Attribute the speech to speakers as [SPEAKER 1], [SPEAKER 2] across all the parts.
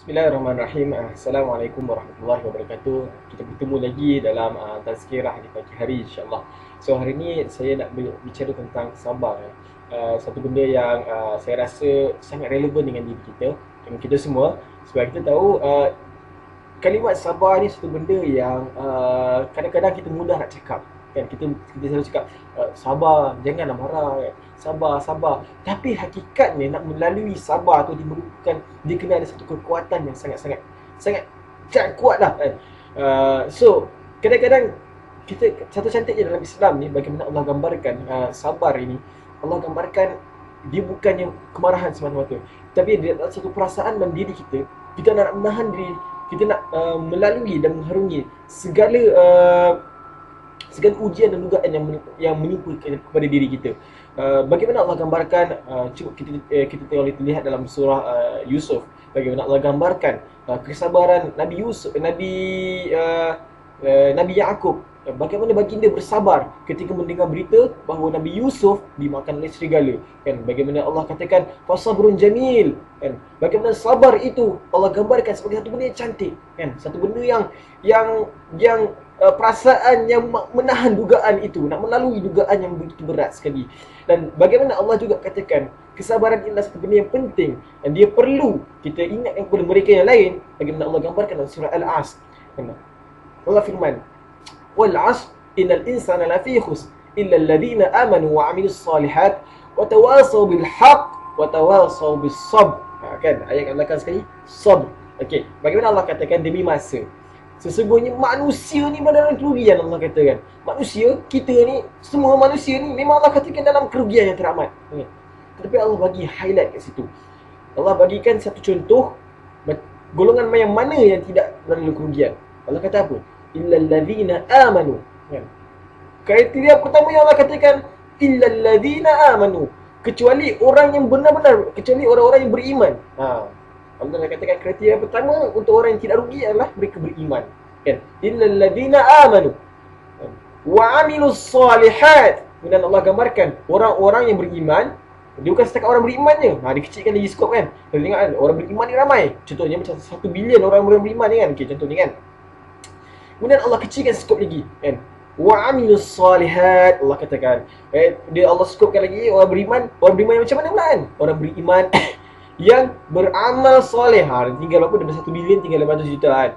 [SPEAKER 1] Bismillahirrahmanirrahim. Assalamualaikum warahmatullahi wabarakatuh. Kita bertemu lagi dalam tazkirah di pagi hari, insyaAllah. So hari ini saya nak bicara tentang sabar. Satu benda yang saya rasa sangat relevan dengan diri kita, dengan kita semua. Sebab kita tahu kalimat sabar ni satu benda yang kadang-kadang kita mudah nak cakap, kan. Kita selalu cakap sabar, janganlah marah, kan? Sabar. Tapi hakikatnya nak melalui sabar tu dia kena ada satu kekuatan yang sangat kuat lah, kan. So kadang-kadang kita, satu cantiknya dalam Islam ni, bagaimana Allah gambarkan sabar ini. Allah gambarkan dia bukannya kemarahan semata-mata, tapi dia ada satu perasaan dalam diri kita. Kita nak menahan diri, kita nak melalui dan mengharungi segala ujian dan dugaan yang menimpa kepada diri kita. Bagaimana Allah gambarkan, cuba kita boleh lihat dalam surah Yusuf, bagaimana Allah gambarkan kesabaran Nabi Yusuf, Nabi Yaqub, bagaimana baginda bersabar ketika mendengar berita bahawa Nabi Yusuf dimakan oleh serigala, kan. Bagaimana Allah katakan fasabrun jamil, kan. Bagaimana sabar itu Allah gambarkan sebagai satu benda yang cantik, kan. Satu benda yang perasaan yang menahan dugaan itu, nak melalui dugaan yang begitu berat sekali. Dan bagaimana Allah juga katakan kesabaran adalah satu benda yang penting dan dia perlu kita ingatkan kepada mereka yang lain. Bagaimana Allah gambarkan dalam surah Al-Asr, Allah firman, wal 'asr innal insana lafi khusr illa alladhina amanu wa 'amilus solihat wa tawasaw bil haqq wa tawasaw bis sabr. Kan ayat yang belakang sekali, sabr. Okey, bagaimana Allah katakan demi masa, sesungguhnya manusia ni dalam kerugian. Allah katakan manusia, kita ni, semua manusia ni memang Allah katakan dalam kerugian yang teramat. Tetapi Allah bagi highlight kat situ. Allah bagikan satu contoh golongan yang mana yang tidak dalam kerugian. Allah kata apa? Illal ladzina amanu, kan. Kriteria pertama yang Allah katakan illal ladzina amanu, kecuali orang yang benar-benar, kecuali orang-orang yang beriman. Allah katakan kriteria pertama untuk orang yang tidak rugi adalah mereka beriman, kan. Illal ladzina amanu wa 'amilus solihat. Kemudian Allah gambarkan orang-orang yang beriman. Dia bukan setakat orang beriman je. Dia kecilkan lagi skop, kan. Kita tengok kan, orang beriman ni ramai. Contohnya macam 1 bilion orang beriman ni, kan. Okey, contoh ni, kan. Kemudian Allah kecilkan skop lagi, kan. Wa 'amilus solihat, Allah katakan. Dia Allah skopkan lagi orang beriman. Orang beriman macam mana pula, kan? Orang beriman yang beramal soleh. Tinggal berapa? Dari 1 bilion tinggal 800 juta, kan.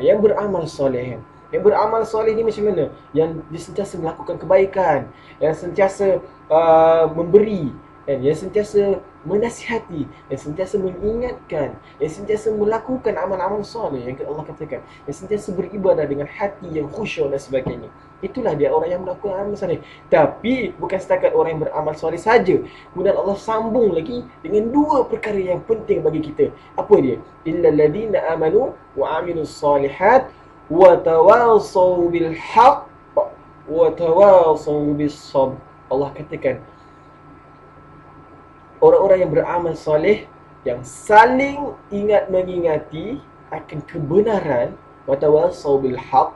[SPEAKER 1] Yang beramal soleh, kan. Yang beramal soleh ni macam mana? Yang dia sentiasa melakukan kebaikan, yang sentiasa memberi, kan. Yang sentiasa menasihati, yang sentiasa mengingatkan, yang sentiasa melakukan amal-amal soleh yang Allah katakan, yang sentiasa beribadah dengan hati yang khusyuk dan sebagainya. Itulah dia orang yang melakukan amal soleh. Tapi bukan setakat orang yang beramal soleh saja. Kemudian Allah sambung lagi dengan 2 perkara yang penting bagi kita. Apa dia? Illal ladzina amanu wa 'amilus solihat wa tawasaw bil haqq wa tawasaw bis sabr. Allah katakan orang-orang yang beramal soleh, yang saling ingat mengingati akan kebenaran, wa tawasaw bil haqq,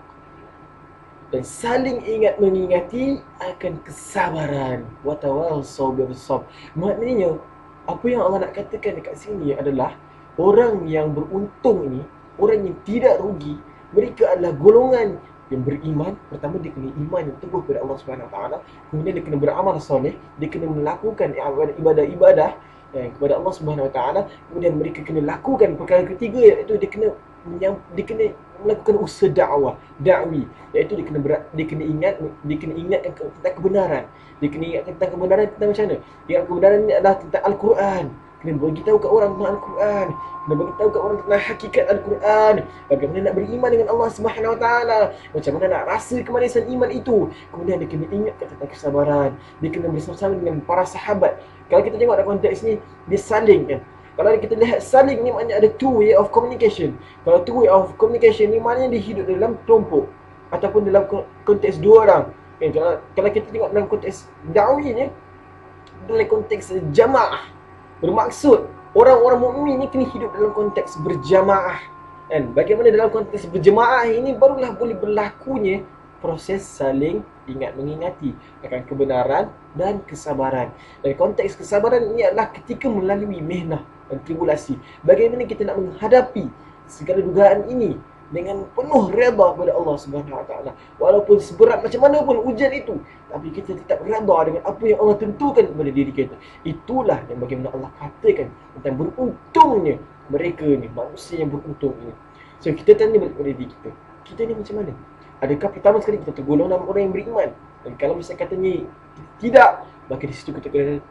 [SPEAKER 1] dan saling ingat mengingati akan kesabaran, wa tawasaw bis sabr. Maknanya apa yang Allah nak katakan dekat sini adalah orang yang beruntung ini, orang yang tidak rugi, mereka adalah golongan yang beriman. Pertama, dia kena iman yang teguh kepada Allah Subhanahu Wa Taala. Kemudian dia kena beramal soleh, dia kena melakukan ibadah-ibadah kepada Allah Subhanahu Wa Taala. Kemudian mereka kena lakukan perkara ketiga, iaitu dia kena melakukan usaha dakwi, iaitu dia kena ingatkan tentang kebenaran. Dia kena ingatkan tentang kebenaran tentang macam mana? Ingat kebenaran ini adalah tentang Al-Quran. Kena bagi tahu kat orang tentang Al-Quran, kena bagi tahu kat orang tentang hakikat Al-Quran, bagaimana nak beriman dengan Allah Subhanahu Wa Taala, macam mana nak rasa kemanisan iman itu. Kemudian dia kena ingat tentang kesabaran, dia kena bersama-sama dengan para sahabat. Kalau kita tengok dalam konteks ni, dia saling, kan. Kalau kita lihat saling ni, maknanya ada 2 way of communication. Kalau 2 way of communication ni maknanya dia hidup dalam kelompok ataupun dalam konteks 2 orang. Kalau kita tengok dalam konteks dakwi ni, dalam konteks jamaah, bermaksud orang-orang mukmin ni kena hidup dalam konteks berjamaah, kan. Bagaimana dalam konteks berjamaah ini barulah boleh berlakunya proses saling ingat mengingati akan kebenaran dan kesabaran. Dan konteks kesabaran ini adalah ketika melalui mihnah, dan tribulasi. Bagaimana kita nak menghadapi segala dugaan ini dengan penuh redha kepada Allah Subhanahu Wa Taala. Walaupun seberat macam mana pun ujian itu, tapi kita tetap redha dengan apa yang Allah tentukan kepada diri kita. Itulah yang bagaimana Allah katakan tentang beruntungnya mereka ni, manusia yang beruntung ini. So kita tanya balik kepada diri kita, kita ni macam mana? Adakah pertama sekali kita tergolong dalam orang yang beriman? Dan kalau misalnya katanya tidak, maka di situ kita kena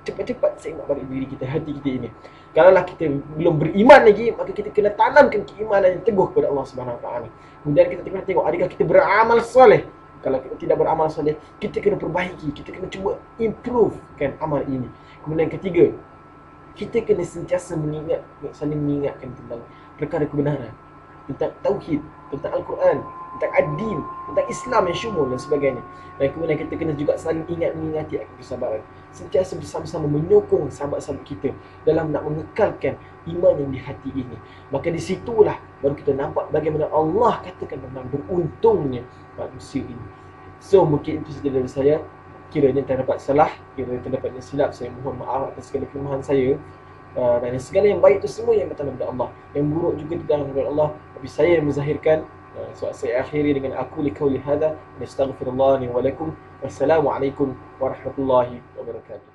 [SPEAKER 1] cepat-cepat sembah balik diri kita, hati kita ini. Kalaulah kita belum beriman lagi, maka kita kena tanamkan keimanan yang teguh kepada Allah Subhanahu Wa Taala. Kemudian kita kena tengok adakah kita beramal soleh. Kalau kita tidak beramal soleh, kita kena perbaiki, kita kena cuba improve kan amal ini. Kemudian ketiga, kita kena sentiasa saling mengingatkan tentang perkara kebenaran, tentang tauhid, tentang Al-Quran, tentang ad-din, tentang Islam yang syumul dan sebagainya. Dan kemudian kita kena juga saling mengingati akan kesabaran. Sentiasa bersama-sama menyokong sahabat-sahabat kita dalam nak mengekalkan iman yang di hati ini. Maka di situlah baru kita nampak bagaimana Allah katakan tentang beruntungnya manusia ini. So mungkin itu saja dari saya. Kiranya terdapat salah, kiranya terdapat yang silap, saya mohon maaf atas segala kelemahan saya. Dan segala yang baik itu semua yang datang daripada Allah, yang buruk juga datang daripada Allah, tapi saya yang menzahirkan. So saya akhiri dengan aku liqauli hadza, nastaghfirullah li wa lakum. Wassalamualaikum warahmatullahi wabarakatuh.